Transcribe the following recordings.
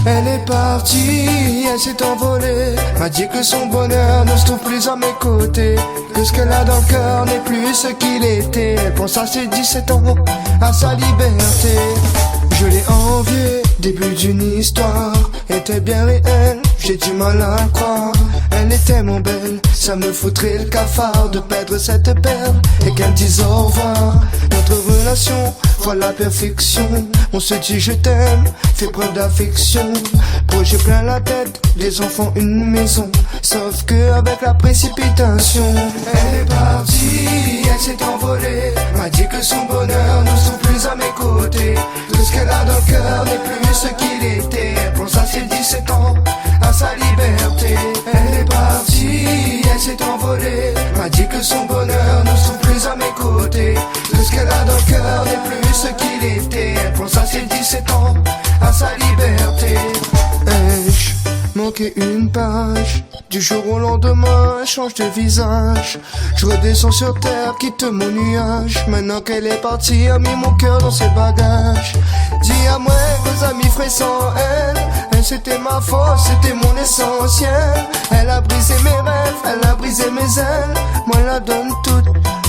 Elle est partie, elle s'est envolée, m'a dit que son bonheur ne se trouve plus à mes côtés, que ce qu'elle a dans le cœur n'est plus ce qu'il était. Elle pense à ses 17 ans, à sa liberté. Je l'ai enviée, début d'une histoire, était bien réelle, j'ai du mal à le croire. Elle est tellement belle, ça me foutrait le cafard de perdre cette perle et qu'elle dise au revoir. Notre relation, voilà la perfection. On se dit je t'aime, fais preuve d'affection. Projet plein la tête, les enfants une maison. Sauf que avec la précipitation, elle est partie, elle s'est envolée, m'a dit que son bonheur ne se trouve plus à mes côtés, que ce qu'elle a dans le cœur n'est plus ce qu'il était. Elle pense à ses 17 ans, à sa liberté. Elle est partie, elle s'est envolée, m'a dit que son bonheur ne se trouve plus à mes côtés, que ce qu'elle a dans le cœur n'est plus ce qu'il était. Elle pense à ses 17 ans, à sa liberté. Ai-je manqué une page? Du jour au lendemain, change de visage. Je redescends sur terre, quitte mon nuage. Maintenant qu'elle est partie, a mis mon cœur dans ses bagages. Dis à moi, vos amis feraient sans elle. Elle c'était ma force, c'était mon essentiel. Elle a brisé mes rêves, elle a brisé mes ailes. Moi la donne toute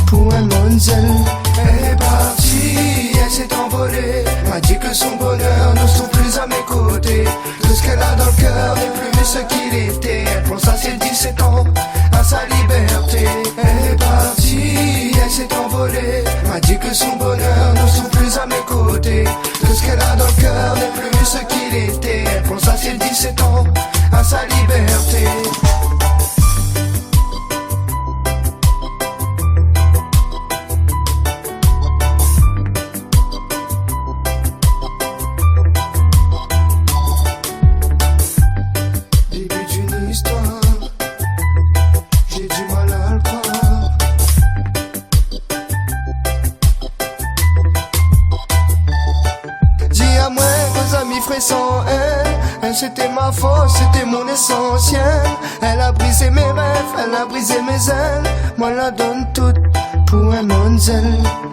pour un monzel. Elle est partie, elle s'est envolée, m'a dit que son bonheur ne se trouve plus à mes côtés, que ce qu'elle a dans le cœur n'est plus ce qu'il était. Elle pense à ses 17 ans, à sa liberté. Elle est partie, elle s'est envolée, m'a dit que son bonheur ne se trouve plus à mes côtés, que ce qu'elle a dans le cœur n'est plus ce qu'il était. Elle pense à ses 17 ans, à sa liberté. Sans elle, c'était ma force, c'était mon essentiel. Elle a brisé mes rêves, elle a brisé mes ailes. Moi la donne toute pour un monzel.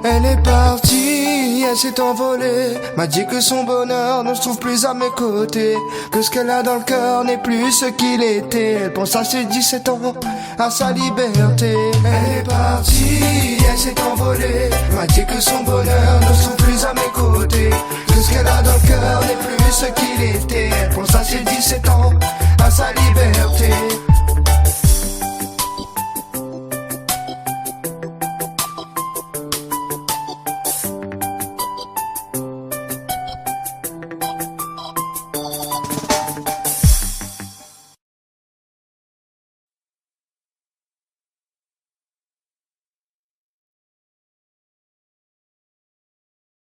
Elle est partie, elle s'est envolée, m'a dit que son bonheur ne se trouve plus à mes côtés, que ce qu'elle a dans le cœur n'est plus ce qu'il était. Elle pense à ses 17 ans, à sa liberté. Elle est partie, elle s'est envolée, m'a dit que son bonheur ne se trouve plus à mes côtés, que ce qu'elle a dans le cœur n'est plus ce qu'il était. Elle pense à ses 17 ans, à sa liberté.